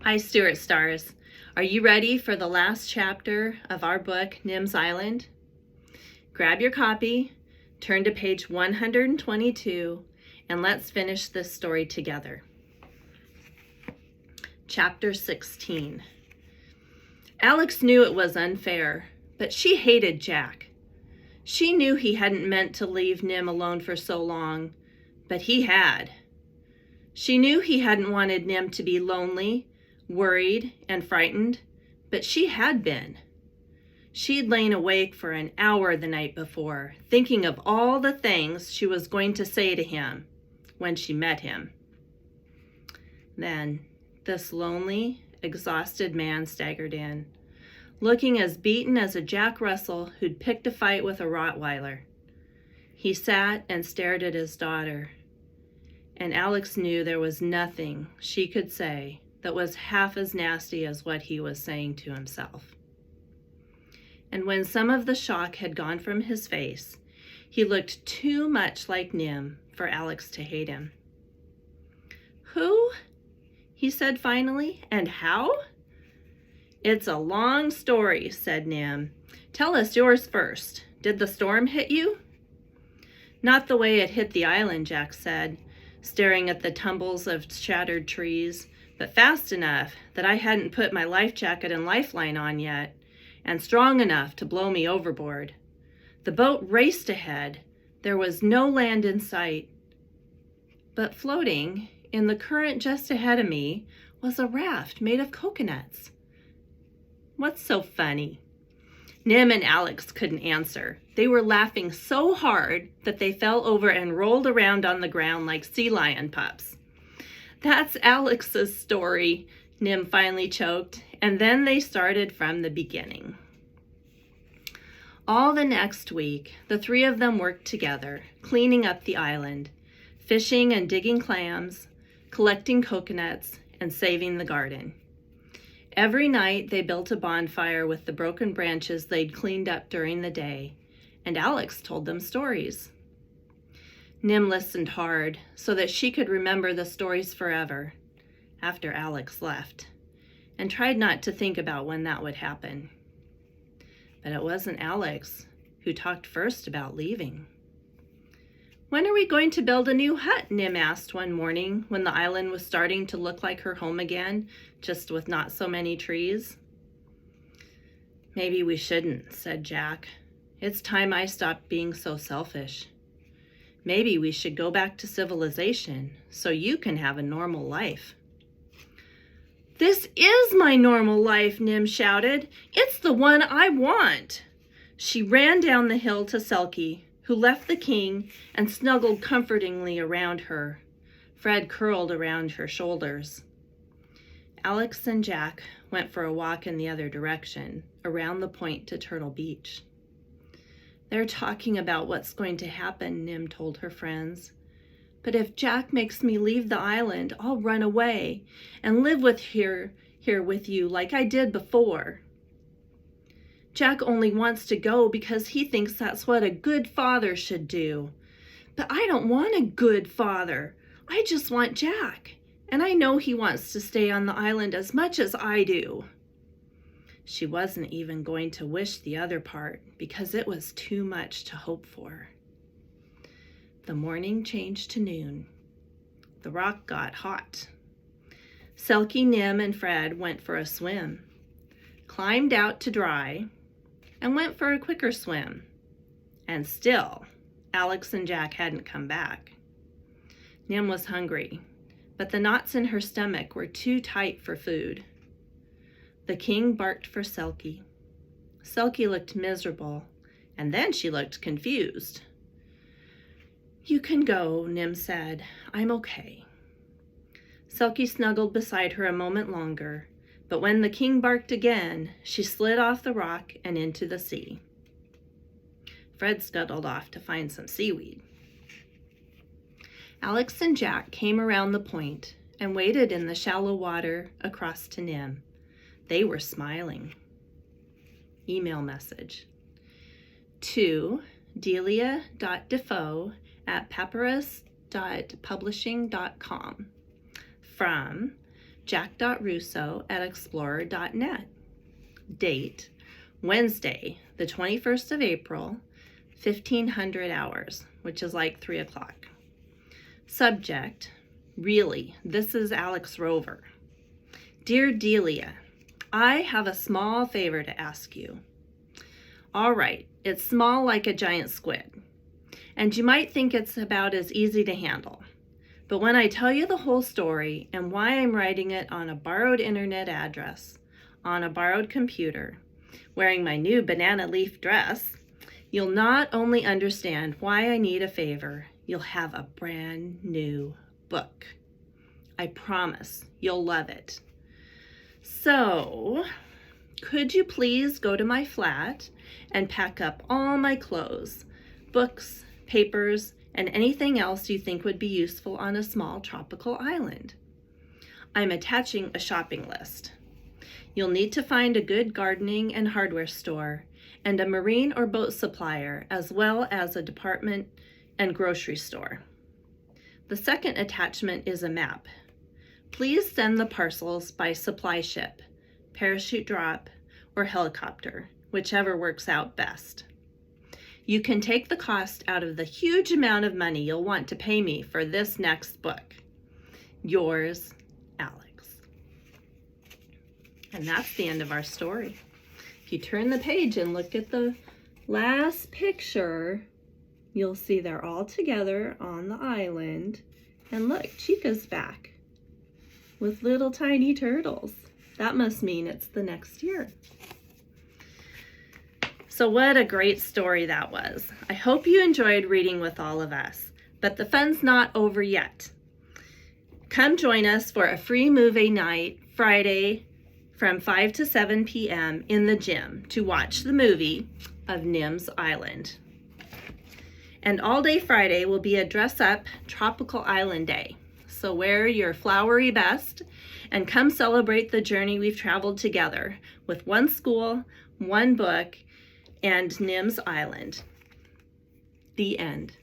Hi, Stuart Stars. Are you ready for the last chapter of our book, Nim's Island? Grab your copy, turn to page 122, and let's finish this story together. Chapter 16. Alex knew it was unfair, but she hated Jack. She knew he hadn't meant to leave Nim alone for so long, but he had. She knew he hadn't wanted Nim to be lonely, worried, and frightened, but she had been. She'd lain awake for an hour the night before, thinking of all the things she was going to say to him when she met him. Then, this lonely, exhausted man staggered in, looking as beaten as a Jack Russell who'd picked a fight with a Rottweiler. He sat and stared at his daughter, and Alex knew there was nothing she could say that was half as nasty as what he was saying to himself. And when some of the shock had gone from his face, he looked too much like Nim for Alex to hate him. "Who?" he said finally, "and how?" "It's a long story," said Nim. "Tell us yours first. Did the storm hit you?" "Not the way it hit the island," Jack said, staring at the tumbles of shattered trees, "but fast enough that I hadn't put my life jacket and lifeline on yet, and strong enough to blow me overboard. The boat raced ahead. There was no land in sight. But floating in the current just ahead of me was a raft made of coconuts." "What's so funny?" Nim and Alex couldn't answer. They were laughing so hard that they fell over and rolled around on the ground like sea lion pups. "That's Alex's story," Nim finally choked, and then they started from the beginning. All the next week, the three of them worked together, cleaning up the island, fishing and digging clams, collecting coconuts, and saving the garden. Every night they built a bonfire with the broken branches they'd cleaned up during the day, and Alex told them stories. Nim listened hard so that she could remember the stories forever after Alex left, and tried not to think about when that would happen. But it wasn't Alex who talked first about leaving. "When are we going to build a new hut?" Nim asked one morning when the island was starting to look like her home again, just with not so many trees. "Maybe we shouldn't," said Jack. "It's time I stopped being so selfish. Maybe we should go back to civilization so you can have a normal life." "This is my normal life," Nim shouted. "It's the one I want." She ran down the hill to Selkie, who left the king and snuggled comfortingly around her. Fred curled around her shoulders. Alex and Jack went for a walk in the other direction, around the point to Turtle Beach. "They're talking about what's going to happen," Nim told her friends. "But if Jack makes me leave the island, I'll run away and live here with you like I did before." "Jack only wants to go because he thinks that's what a good father should do. But I don't want a good father. I just want Jack, and I know he wants to stay on the island as much as I do." She wasn't even going to wish the other part because it was too much to hope for. The morning changed to noon. The rock got hot. Selkie, Nim, and Fred went for a swim, climbed out to dry, and went for a quicker swim. And still, Alex and Jack hadn't come back. Nim was hungry, but the knots in her stomach were too tight for food. The king barked for Selkie. Selkie looked miserable, and then she looked confused. "You can go," Nim said. "I'm okay." Selkie snuggled beside her a moment longer, but when the king barked again, she slid off the rock and into the sea. Fred scuttled off to find some seaweed. Alex and Jack came around the point and waded in the shallow water across to Nim. They were smiling. Email message to delia.defoe@papyrus.publishing.com from jack.russo@explorer.net. Date, Wednesday, the 21st of April, 1500 hours, which is like 3 o'clock. Subject, really, this is Alex Rover. Dear Delia, I have a small favor to ask you. All right, it's small like a giant squid, and you might think it's about as easy to handle. But when I tell you the whole story and why I'm writing it on a borrowed internet address, on a borrowed computer, wearing my new banana leaf dress, you'll not only understand why I need a favor, you'll have a brand new book. I promise you'll love it. So, could you please go to my flat and pack up all my clothes, books, papers, and anything else you think would be useful on a small tropical island? I'm attaching a shopping list. You'll need to find a good gardening and hardware store and a marine or boat supplier, as well as a department and grocery store. The second attachment is a map. Please send the parcels by supply ship, parachute drop, or helicopter, whichever works out best. You can take the cost out of the huge amount of money you'll want to pay me for this next book. Yours, Alex. And that's the end of our story. If you turn the page and look at the last picture, you'll see they're all together on the island. And look, Chica's back with little tiny turtles. That must mean it's the next year. So what a great story that was. I hope you enjoyed reading with all of us, but the fun's not over yet. Come join us for a free movie night Friday from 5 to 7 p.m. in the gym to watch the movie of Nims Island. And all day Friday will be a dress up tropical island day. So wear your flowery best and come celebrate the journey we've traveled together with one school, one book, and Nims Island. The end.